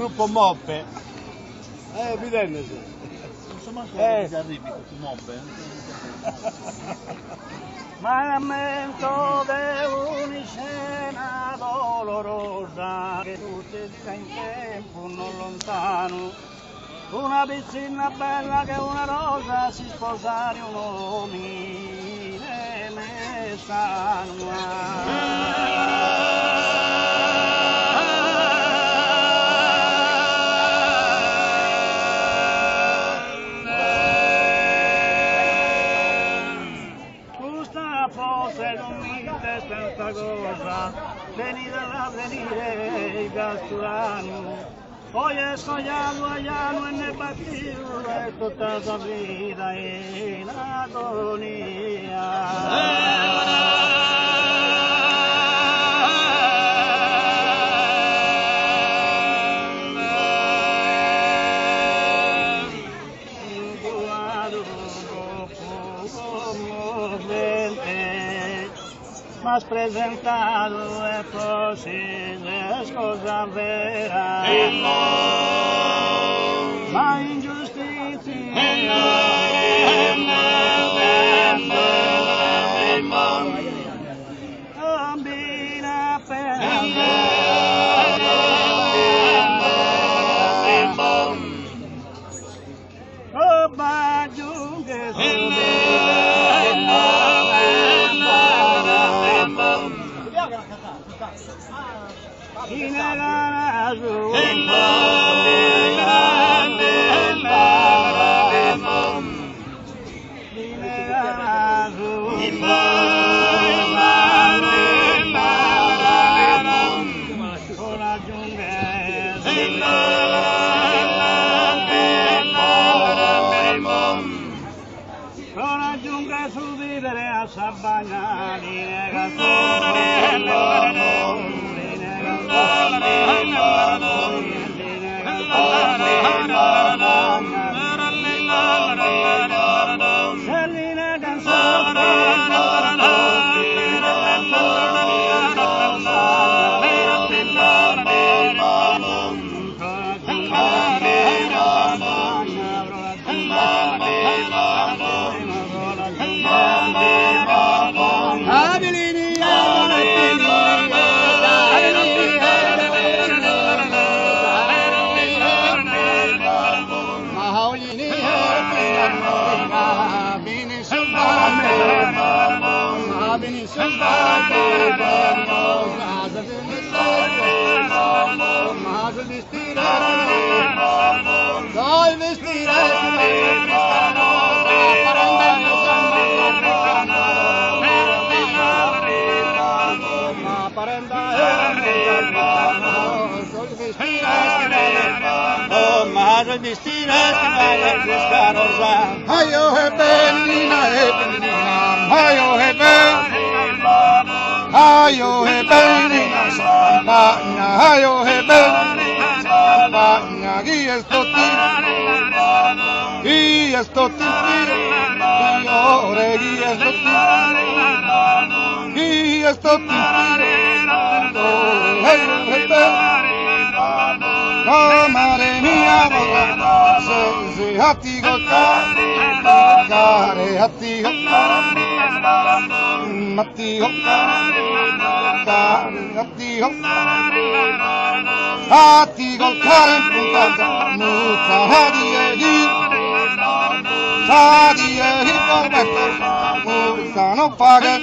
Gruppo Moppe. Evidente sì. Non so manco come si arrivi su Moppe. Ma lamento di una scena dolorosa che tutti sta in tempo non lontano. Una piccina bella che una rosa si sposare un uomo e ne sanno. Forse non mi testa questa cosa, venite a venire Gasturano, poi è sognando all'anno e ne battivo e tutta la vita in agonia. Mas presentado é possível cosa vera, ma ingiustizia combina roba giunge non aggiunga su vivere a Sabagna di Hayo he bellina, hayo he bellina, hayo he bellina, Sabagna, hayo he bellina, Sabagna, guía sto ti, ore guía sto ti, hayo he bellina, oh mare mia, se hatti gottare, hatti gottare, hatti gottare, hatti gottare in puntata, muzza sadi e hippo, muzza non paga.